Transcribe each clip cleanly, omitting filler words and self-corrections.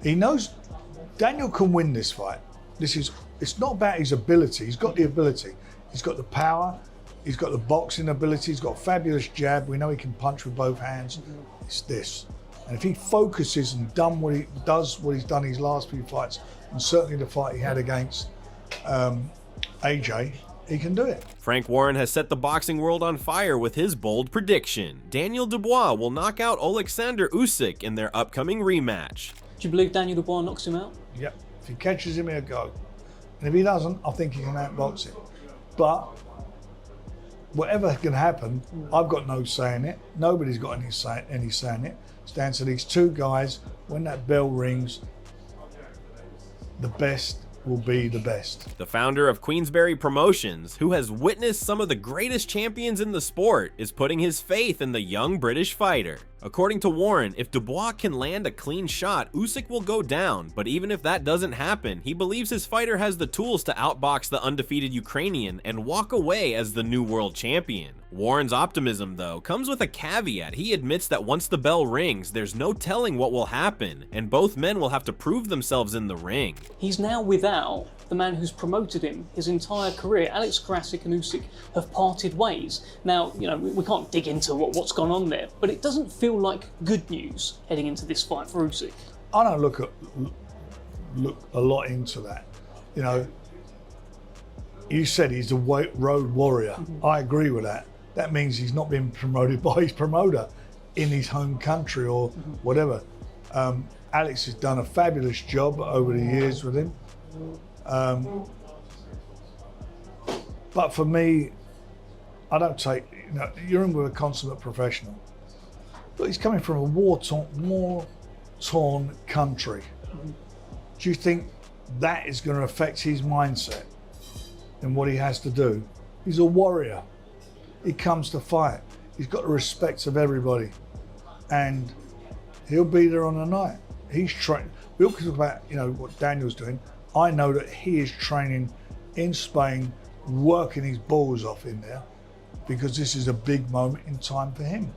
He knows Daniel can win this fight. It's not about his ability. He's got the ability. He's got the power. He's got the boxing ability. He's got a fabulous jab. We know he can punch with both hands. It's this. And if he focuses and does what he's done his last few fights, and certainly the fight he had against AJ, he can do it. Frank Warren has set the boxing world on fire with his bold prediction. Daniel Dubois will knock out Oleksandr Usyk in their upcoming rematch. Do you believe Daniel Dubois knocks him out? Yep. If he catches him, he'll go. And if he doesn't, I think he can outbox him. But whatever can happen, I've got no say in it. Nobody's got any say in it. It's down to these two guys. When that bell rings, the best will be the best. The founder of Queensberry Promotions, who has witnessed some of the greatest champions in the sport, is putting his faith in the young British fighter. According to Warren, if Dubois can land a clean shot, Usyk will go down, but even if that doesn't happen, he believes his fighter has the tools to outbox the undefeated Ukrainian and walk away as the new world champion. Warren's optimism, though, comes with a caveat. He admits that once the bell rings, there's no telling what will happen, and both men will have to prove themselves in the ring. He's now without the man who's promoted him his entire career. Alex Krasik and Usyk have parted ways. Now, you know, we can't dig into what's gone on there, but it doesn't feel like good news heading into this fight for Usyk. I don't look a lot into that. You know, you said he's a road warrior. I agree with that. That means he's not been promoted by his promoter in his home country or whatever. Alex has done a fabulous job over the years with him. But for me, I don't take, you know, you're in with a consummate professional. But he's coming from a war-torn country. Do you think that is going to affect his mindset and what he has to do? He's a warrior. He comes to fight. He's got the respect of everybody. And he'll be there on the night. He's trained. We all talk about, you know, what Daniel's doing. I know that he is training in Spain, working his balls off in there, because this is a big moment in time for him.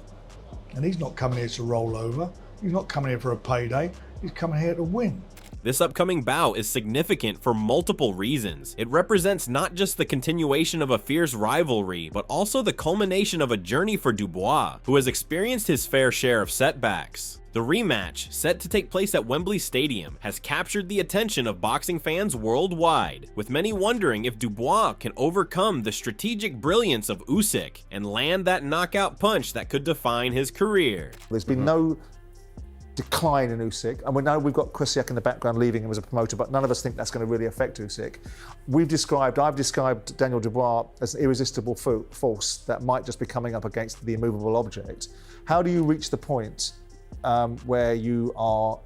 And he's not coming here to roll over. He's not coming here for a payday. He's coming here to win. This upcoming bout is significant for multiple reasons. It represents not just the continuation of a fierce rivalry, but also the culmination of a journey for Dubois, who has experienced his fair share of setbacks. The rematch, set to take place at Wembley Stadium, has captured the attention of boxing fans worldwide, with many wondering if Dubois can overcome the strategic brilliance of Usyk and land that knockout punch that could define his career. There's been no decline in Usyk, and we know we've got Krasik in the background leaving him as a promoter, but none of us think that's going to really affect Usyk. I've described Daniel Dubois as an irresistible force that might just be coming up against the immovable object. How do you reach the point where you are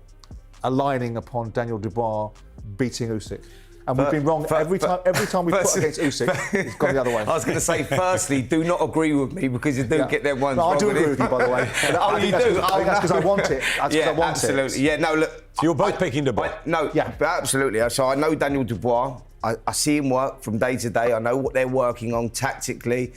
aligning upon Daniel Dubois beating Usyk? And we've been wrong every time we put against Usyk, it's gone the other way. I was going to say, firstly, do not agree with me because you do get them ones wrong. I do agree with you, by the way. Oh, you do? I think that's because I want it. Absolutely. Yeah, no, look. So you're both picking Dubois? Absolutely. So I know Daniel Dubois. I see him work from day to day. I know what they're working on tactically.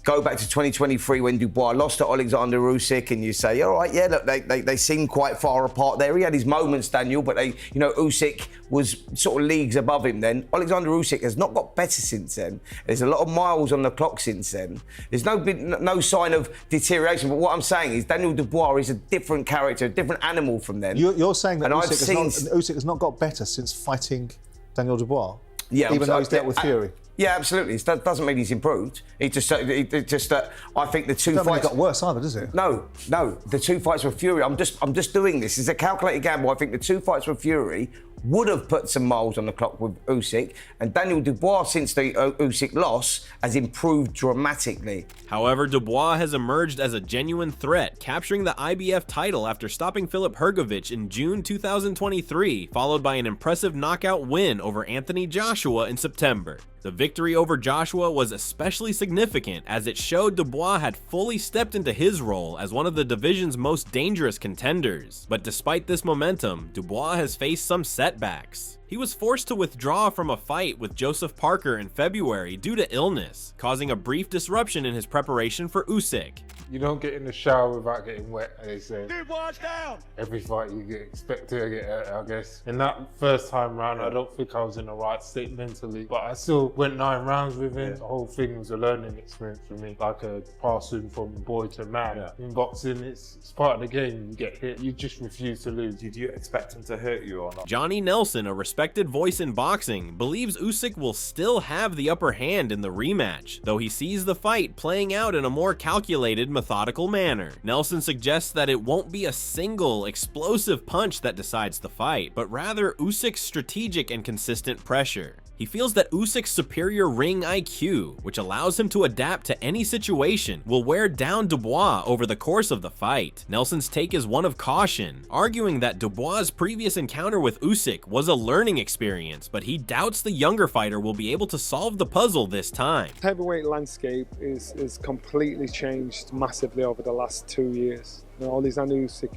Go back to 2023 when Dubois lost to Oleksandr Usyk, and you say, all right, yeah, look, they seem quite far apart there. He had his moments, Daniel, but Usyk was sort of leagues above him then. Oleksandr Usyk has not got better since then. There's a lot of miles on the clock since then. There's no sign of deterioration. But what I'm saying is Daniel Dubois is a different character, a different animal from then. You're saying that Usyk has not got better since fighting Daniel Dubois, even though he's dealt with Fury. Yeah, absolutely. That doesn't mean he's improved. I think the two fights got worse either, does it? No. The two fights with Fury. I'm just doing this. It's a calculated gamble. I think the two fights with Fury would have put some miles on the clock with Usyk, and Daniel Dubois, since the Usyk loss, has improved dramatically. However, Dubois has emerged as a genuine threat, capturing the IBF title after stopping Filip Hrgovic in June 2023, followed by an impressive knockout win over Anthony Joshua in September. The victory over Joshua was especially significant as it showed Dubois had fully stepped into his role as one of the division's most dangerous contenders. But despite this momentum, Dubois has faced some setbacks. He was forced to withdraw from a fight with Joseph Parker in February due to illness, causing a brief disruption in his preparation for Usyk. You don't get in the shower without getting wet, and they say, "Dude, wash down!" Every fight you get expected to get hurt, I guess. In that first time round, I don't think I was in the right state mentally, but I still went 9 rounds with him. The whole thing was a learning experience for me, like a passing from boy to man. In boxing, it's part of the game. You get hit, you just refuse to lose. Did you expect him to hurt you or not? Johnny Nelson, a respected voice in boxing, believes Usyk will still have the upper hand in the rematch, though he sees the fight playing out in a more calculated, methodical manner. Nelson suggests that it won't be a single, explosive punch that decides the fight, but rather Usyk's strategic and consistent pressure. He feels that Usyk's superior ring IQ, which allows him to adapt to any situation, will wear down Dubois over the course of the fight. Nelson's take is one of caution, arguing that Dubois' previous encounter with Usyk was a learning experience, but he doubts the younger fighter will be able to solve the puzzle this time. The heavyweight landscape is completely changed massively over the last 2 years. Oleksandr Usyk,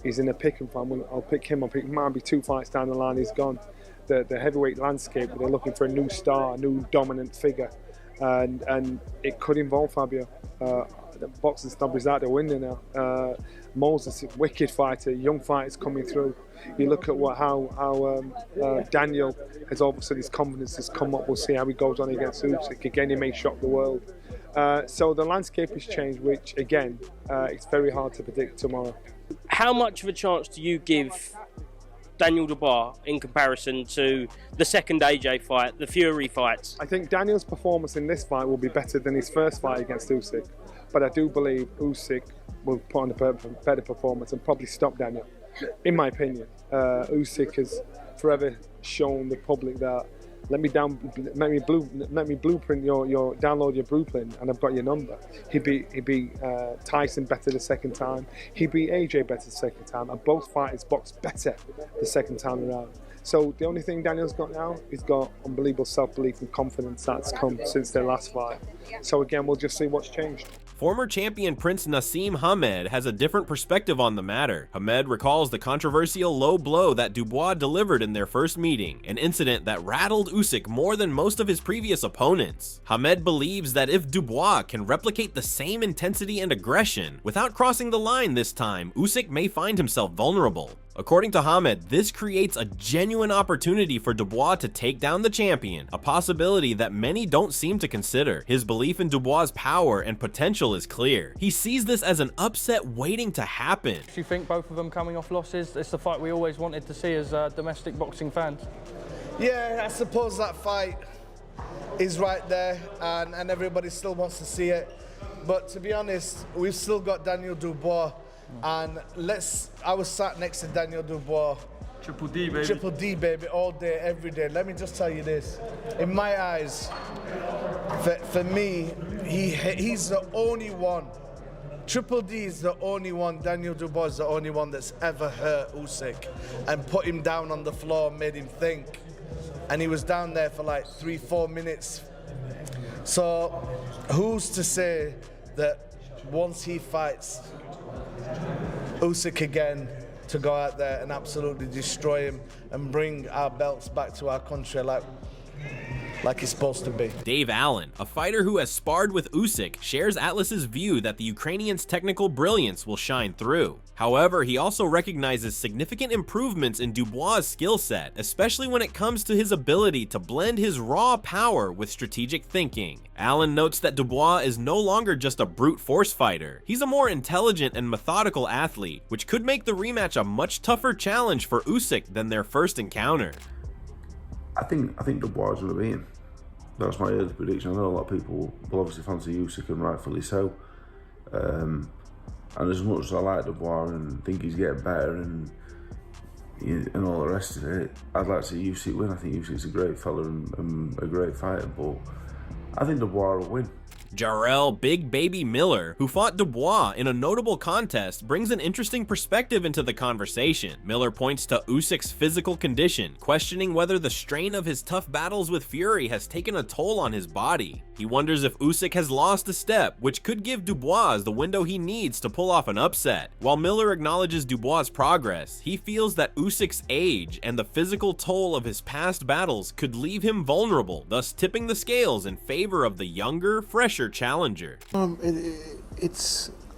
he's in a pick and fight. I'll pick him, might be 2 fights down the line, he's gone. The heavyweight landscape, they're looking for a new star, a new dominant figure, and it could involve Fabio. The boxing snob is out the window now. Moses, wicked fighter, young fighters coming through. You look at how Daniel has obviously his confidence has come up. We'll see how he goes on against Usyk. Again, he may shock the world. So the landscape has changed, which again, it's very hard to predict tomorrow. How much of a chance do you give Daniel Dubois in comparison to the second AJ fight, the Fury fights? I think Daniel's performance in this fight will be better than his first fight against Usyk, but I do believe Usyk will put on a better performance and probably stop Daniel, in my opinion. Usyk has forever shown the public that let me blueprint download your blueprint and I've got your number. He beat Tyson better the second time. He beat AJ better the second time, and both fighters boxed better the second time around. So the only thing Daniel's got now, he's got unbelievable self-belief and confidence that's come since their last fight. So again, we'll just see what's changed. Former champion Prince Nasim Hamemed has a different perspective on the matter. Hamemed recalls the controversial low blow that Dubois delivered in their first meeting, an incident that rattled Usyk more than most of his previous opponents. Hamemed believes that if Dubois can replicate the same intensity and aggression without crossing the line this time, Usyk may find himself vulnerable. According to Hamemed, this creates a genuine opportunity for Dubois to take down the champion, a possibility that many don't seem to consider. His belief in Dubois' power and potential is clear. He sees this as an upset waiting to happen. Do you think both of them coming off losses? It's the fight we always wanted to see as domestic boxing fans. Yeah, I suppose that fight is right there, and everybody still wants to see it. But to be honest, we've still got Daniel Dubois. And I was sat next to Daniel Dubois. Triple D, baby. Triple D, baby, all day, every day. Let me just tell you this. In my eyes, for me, he's the only one. Triple D is the only one, Daniel Dubois is the only one that's ever hurt Usyk and put him down on the floor, made him think. And he was down there for like 3-4 minutes. So who's to say that once he fights Usyk again, to go out there and absolutely destroy him and bring our belts back to our country like it's supposed to be. Dave Allen, a fighter who has sparred with Usyk, shares Atlas's view that the Ukrainian's technical brilliance will shine through. However, he also recognizes significant improvements in Dubois' skill set, especially when it comes to his ability to blend his raw power with strategic thinking. Allen notes that Dubois is no longer just a brute force fighter. He's a more intelligent and methodical athlete, which could make the rematch a much tougher challenge for Usyk than their first encounter. I think Dubois is going to beat him. That's my early prediction. I know a lot of people will obviously fancy Usyk, and rightfully so. And as much as I like Dubois and think he's getting better and all the rest of it, I'd like to see Usyk win. I think Usyk's a great fella and a great fighter, but I think Dubois will win. Jarel Big Baby Miller, who fought Dubois in a notable contest, brings an interesting perspective into the conversation. Miller points to Usyk's physical condition, questioning whether the strain of his tough battles with Fury has taken a toll on his body. He wonders if Usyk has lost a step, which could give Dubois the window he needs to pull off an upset. While Miller acknowledges Dubois' progress, he feels that Usyk's age and the physical toll of his past battles could leave him vulnerable, thus tipping the scales in favor of the younger, fresher future challenger.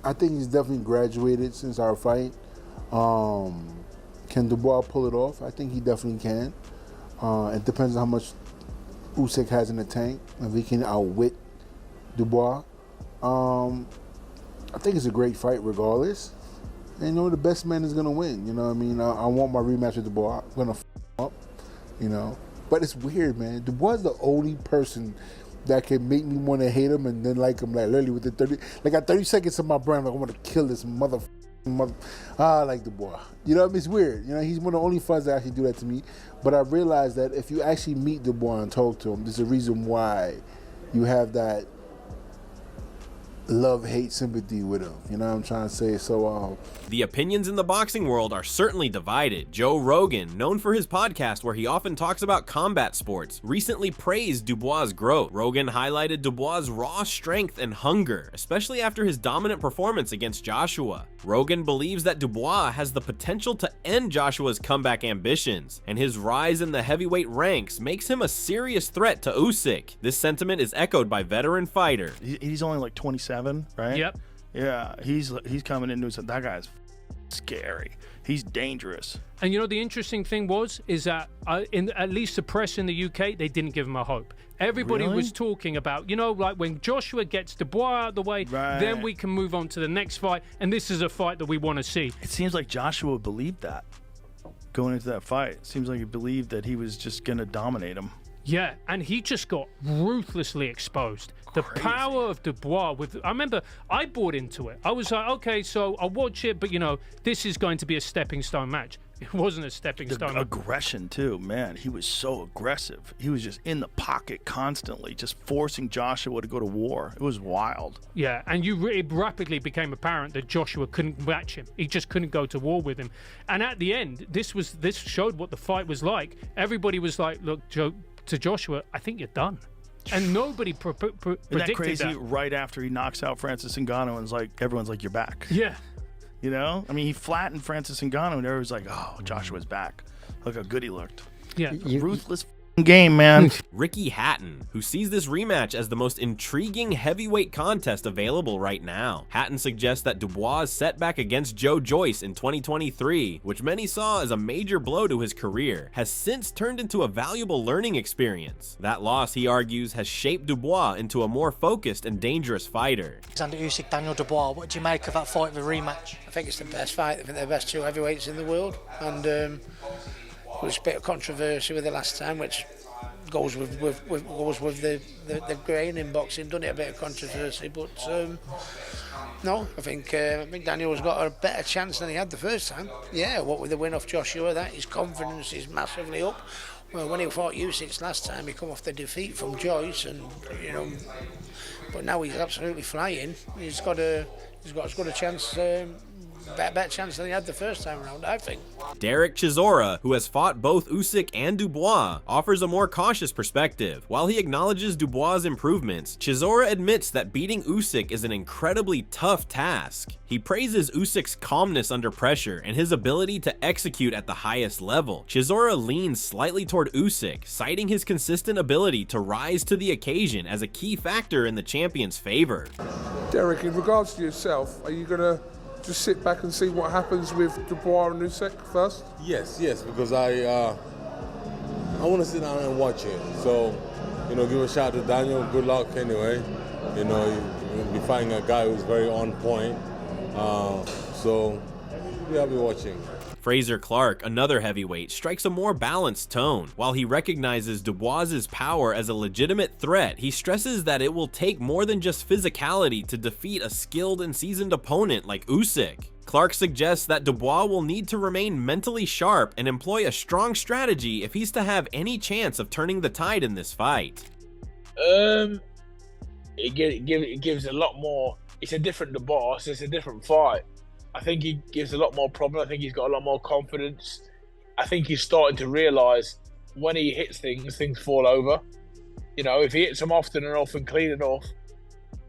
I think he's definitely graduated since our fight. Can Dubois pull it off? I think he definitely can. It depends on how much Usyk has in the tank, if he can outwit Dubois. I think it's a great fight regardless. And, the best man is going to win. You know what I mean? I want my rematch with Dubois. I'm going to up, But it's weird, man. Dubois is the only person that can make me want to hate him and then like him, like literally within 30 seconds of my brain, like I want to kill this mother. I like Dubois. You know what I mean? It's weird. He's one of the only fighters that actually do that to me. But I realized that if you actually meet Dubois and talk to him, there's a reason why you have that love-hate sympathy with him. You know what I'm trying to say? So, The opinions in the boxing world are certainly divided. Joe Rogan, known for his podcast where he often talks about combat sports, recently praised Dubois' growth. Rogan highlighted Dubois' raw strength and hunger, especially after his dominant performance against Joshua. Rogan believes that Dubois has the potential to end Joshua's comeback ambitions, and his rise in the heavyweight ranks makes him a serious threat to Usyk. This sentiment is echoed by veteran fighter. He's only like 27. Right? Yep. Yeah, he's coming into it. That guy's scary. He's dangerous. And the interesting thing is that in at least the press in the UK, they didn't give him a hope. Everybody was talking about, like when Joshua gets Dubois out of the way, then we can move on to the next fight, and this is a fight that we want to see. It seems like Joshua believed that going into that fight. It seems like he believed that he was just going to dominate him. Yeah, and he just got ruthlessly exposed. The power of Dubois. I remember I bought into it. I was like, okay, so I'll watch it, but this is going to be a stepping stone match. It wasn't a stepping stone. The aggression too, man. He was so aggressive. He was just in the pocket constantly, just forcing Joshua to go to war. It was wild. Yeah, and it rapidly became apparent that Joshua couldn't match him. He just couldn't go to war with him. And at the end, this showed what the fight was like. Everybody was like, look, to Joshua, I think you're done. And nobody predicted Isn't that crazy? Right after he knocks out Francis Ngannou, and everyone's like, you're back. Yeah. I mean, he flattened Francis Ngannou, and everyone's like, oh, Joshua's back. Look how good he looked. Yeah. Ruthless game, man. Ricky Hatton, who sees this rematch as the most intriguing heavyweight contest available right now. Hatton suggests that Dubois' setback against Joe Joyce in 2023, which many saw as a major blow to his career, has since turned into a valuable learning experience. That loss, he argues, has shaped Dubois into a more focused and dangerous fighter. Oleksandr Usyk, Daniel Dubois, what do you make of that fight, the rematch? I think it's the best fight. I think they're the best two heavyweights in the world, and there was a bit of controversy with the last time, which goes with the grain in boxing, doesn't it? A bit of controversy, but no, I think Daniel's got a better chance than he had the first time. Yeah, what with the win off Joshua, that his confidence is massively up. Well, when he fought Usyk last time, he come off the defeat from Joyce, and but now he's absolutely flying. He's got as good a chance. Better chance than he had the first time around, I think. Dereck Chisora, who has fought both Usyk and Dubois, offers a more cautious perspective. While he acknowledges Dubois' improvements, Chisora admits that beating Usyk is an incredibly tough task. He praises Usyk's calmness under pressure and his ability to execute at the highest level. Chisora leans slightly toward Usyk, citing his consistent ability to rise to the occasion as a key factor in the champion's favor. Dereck, in regards to yourself, are you going to just sit back and see what happens with Dubois and Usyk first? Yes, because I want to sit down and watch it. So, give a shout to Daniel. Good luck anyway. You'll be fighting a guy who's very on point. So, I'll be watching. Frazier Clark, another heavyweight, strikes a more balanced tone. While he recognizes Dubois' power as a legitimate threat, he stresses that it will take more than just physicality to defeat a skilled and seasoned opponent like Usyk. Clark suggests that Dubois will need to remain mentally sharp and employ a strong strategy if he's to have any chance of turning the tide in this fight. It gives a lot more. It's a different Dubois, it's a different fight. I think he gives a lot more problem. I think he's got a lot more confidence. I think he's starting to realise when he hits things, things fall over. If he hits them often enough and clean enough,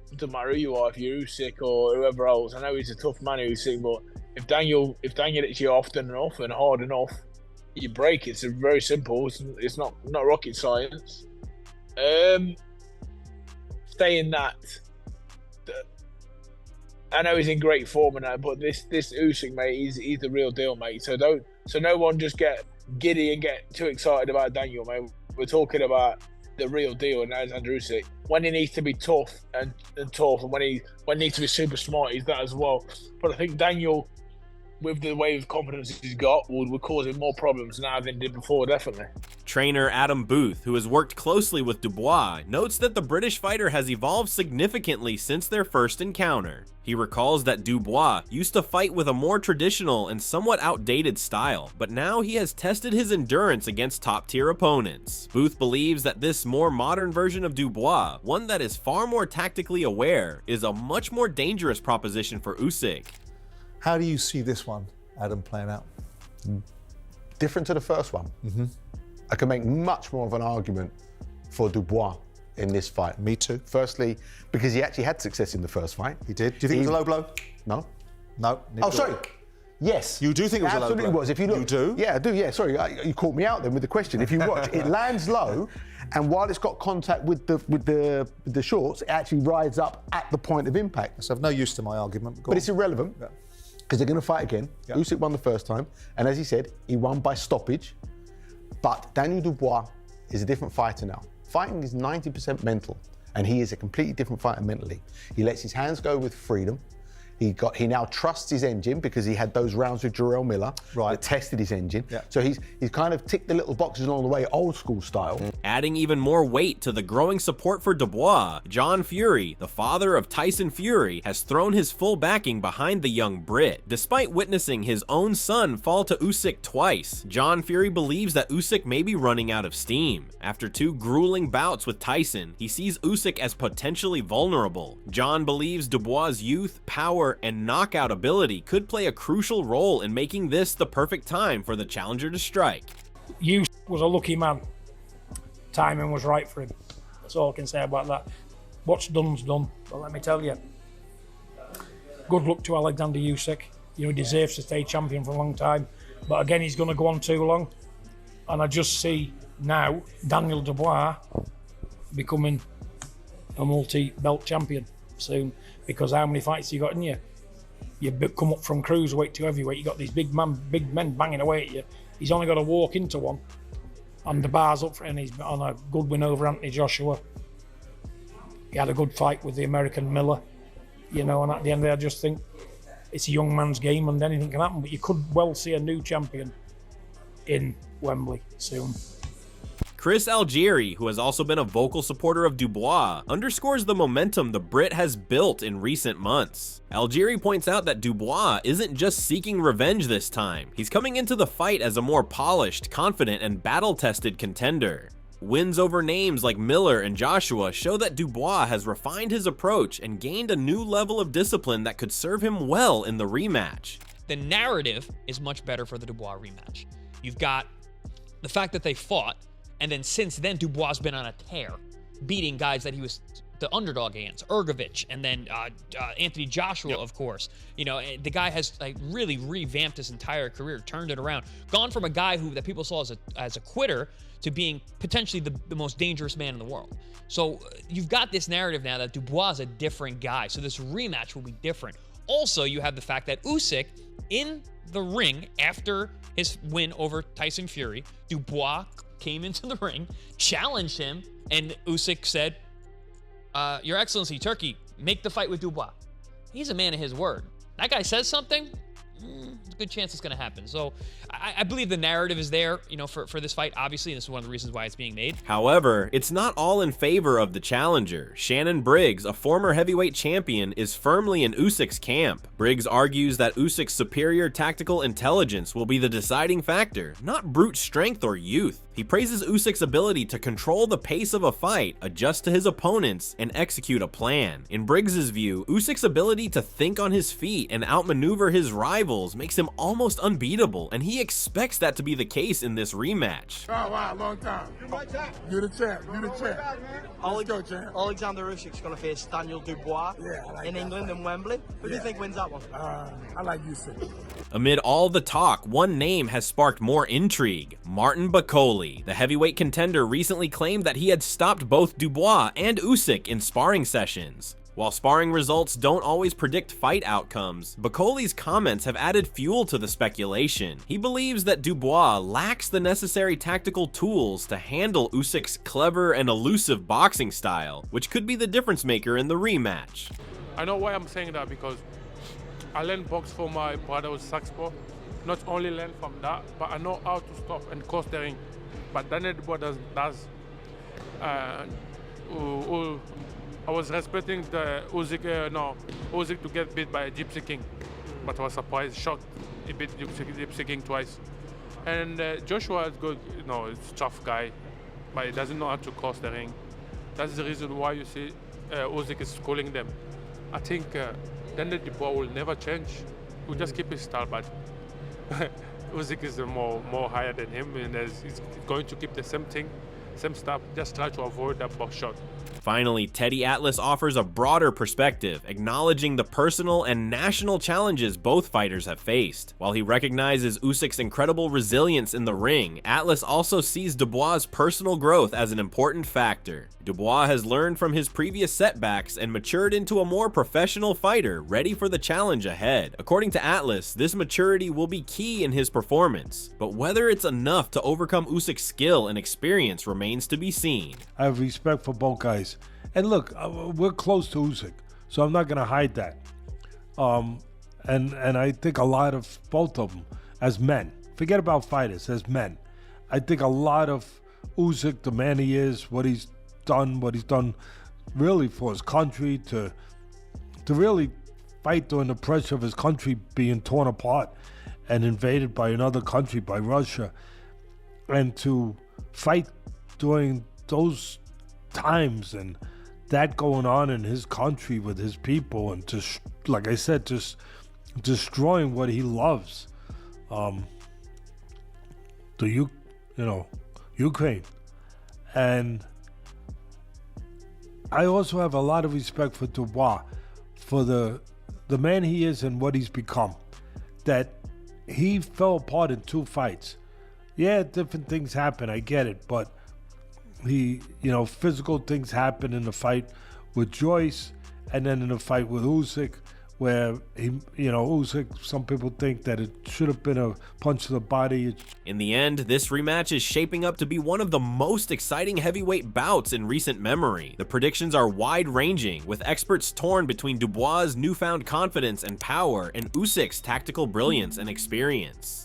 it doesn't matter who you are, if you're Usyk or whoever else. I know he's a tough man, Usyk, but if Daniel hits you often enough and hard enough, you break. It's very simple. It's not rocket science. Saying that, I know he's in great form and that, but this Usyk, mate, he's the real deal, mate. So no one just get giddy and get too excited about Daniel, mate. We're talking about the real deal, and Oleksandr Usyk. When he needs to be tough and when he needs to be super smart, he's that as well. But I think Daniel, with the wave of confidence he's got, would cause him more problems now than he did before, definitely. Trainer Adam Booth, who has worked closely with Dubois, notes that the British fighter has evolved significantly since their first encounter. He recalls that Dubois used to fight with a more traditional and somewhat outdated style, but now he has tested his endurance against top-tier opponents. Booth believes that this more modern version of Dubois, one that is far more tactically aware, is a much more dangerous proposition for Usyk. How do you see this one, Adam, playing out? Different to the first one. I can make much more of an argument for Dubois in this fight. Me too. Firstly, because he actually had success in the first fight. He did. Do you think it was a low blow? No. No. Oh, sorry. Yes. You do think it was a low blow? Absolutely was. If you look, you do? Yeah, I do. Yeah, sorry. You caught me out then with the question. If you watch, it lands low, and while it's got contact with the shorts, it actually rides up at the point of impact. So I've no use to my argument. But it's irrelevant. Because they're going to fight again. Yep. Usyk won the first time, and as he said, he won by stoppage. But Daniel Dubois is a different fighter now. Fighting is 90% mental, and he is a completely different fighter mentally. He lets his hands go with freedom. He now trusts his engine because he had those rounds with Jarel Miller that tested his engine. Yeah. So he's kind of ticked the little boxes along the way, old school style. Adding even more weight to the growing support for Dubois, John Fury, the father of Tyson Fury, has thrown his full backing behind the young Brit. Despite witnessing his own son fall to Usyk twice, John Fury believes that Usyk may be running out of steam. After 2 grueling bouts with Tyson, he sees Usyk as potentially vulnerable. John believes Dubois' youth, power, and knockout ability could play a crucial role in making this the perfect time for the challenger to strike. Usyk was a lucky man. Timing was right for him. That's all I can say about that. What's done's done, but let me tell you, good luck to Oleksandr Usyk. You know, he deserves to stay champion for a long time, but again, he's going to go on too long. And I just see now Daniel Dubois becoming a multi-belt champion soon, because how many fights you got in you? You come up from cruiserweight to heavyweight, you got these big men banging away at you. He's only got to walk into one, and the bar's up for, and he's on a good win over Anthony Joshua. He had a good fight with the American Miller, you know, and at the end of the day, I just think it's a young man's game and anything can happen, but you could well see a new champion in Wembley soon. Chris Algieri, who has also been a vocal supporter of Dubois, underscores the momentum the Brit has built in recent months. Algieri points out that Dubois isn't just seeking revenge this time. He's coming into the fight as a more polished, confident, and battle-tested contender. Wins over names like Miller and Joshua show that Dubois has refined his approach and gained a new level of discipline that could serve him well in the rematch. The narrative is much better for the Dubois rematch. You've got the fact that they fought, and then since then, Dubois has been on a tear, beating guys that he was the underdog against, Ergovich, and then Anthony Joshua, of course. You know, the guy has really revamped his entire career, turned it around, gone from a guy that people saw as a quitter to being potentially the most dangerous man in the world. So you've got this narrative now that Dubois is a different guy, so this rematch will be different. Also, you have the fact that Usyk, in the ring after his win over Tyson Fury, Dubois came into the ring, challenged him, and Usyk said, Your Excellency, Turkey, make the fight with Dubois. He's a man of his word. That guy says something, there's a good chance it's going to happen. So I believe the narrative is there, you know, for this fight, obviously, and this is one of the reasons why it's being made. However, it's not all in favor of the challenger. Shannon Briggs, a former heavyweight champion, is firmly in Usyk's camp. Briggs argues that Usyk's superior tactical intelligence will be the deciding factor, not brute strength or youth. He praises Usyk's ability to control the pace of a fight, adjust to his opponents, and execute a plan. In Briggs' view, Usyk's ability to think on his feet and outmaneuver his rivals makes him almost unbeatable, and he expects that to be the case in this rematch. Wow, long time. You're the champ. Oleksandr Usyk's going to face Daniel Dubois in England in Wembley. Who do you think wins that one? I like Usyk. Amid all the talk, one name has sparked more intrigue: Martin Bakoli. The heavyweight contender recently claimed that he had stopped both Dubois and Usyk in sparring sessions. While sparring results don't always predict fight outcomes, Bakoli's comments have added fuel to the speculation. He believes that Dubois lacks the necessary tactical tools to handle Usyk's clever and elusive boxing style, which could be the difference maker in the rematch. I know why I'm saying that, because I learned box from my brother with Saxpo. Not only learn from that, but I know how to stop and cross the ring. But Daniel Dubois does. I was respecting the Usyk to get beat by Gypsy King, but I was surprised, shocked he beat Gypsy King twice. And Joshua is good, he's a tough guy, but he doesn't know how to cross the ring. That's the reason why you see Usyk is schooling them. I think Daniel Dubois will never change. He'll just keep his style, but Usyk is more higher than him, and he's going to keep the same thing, same stuff, just try to avoid that box shot. Finally, Teddy Atlas offers a broader perspective, acknowledging the personal and national challenges both fighters have faced. While he recognizes Usyk's incredible resilience in the ring, Atlas also sees Dubois' personal growth as an important factor. Dubois has learned from his previous setbacks and matured into a more professional fighter, ready for the challenge ahead. According to Atlas, this maturity will be key in his performance, but whether it's enough to overcome Usyk's skill and experience remains to be seen. I have respect for both guys. And look, we're close to Usyk, so I'm not going to hide that. And I think a lot of both of them, as men, forget about fighters, as men, I think a lot of Usyk, the man he is, what he's done really for his country, to really fight during the pressure of his country being torn apart and invaded by another country, by Russia, and to fight during those times and that going on in his country with his people, and just, like I said, just destroying what he loves, Ukraine. And I also have a lot of respect for Dubois, for the man he is and what he's become. That he fell apart in 2 fights. Yeah, different things happen, I get it, but physical things happen in the fight with Joyce, and then in the fight with Usyk, where Usyk, some people think that it should have been a punch to the body. In the end, this rematch is shaping up to be one of the most exciting heavyweight bouts in recent memory. The predictions are wide-ranging, with experts torn between Dubois' newfound confidence and power and Usyk's tactical brilliance and experience.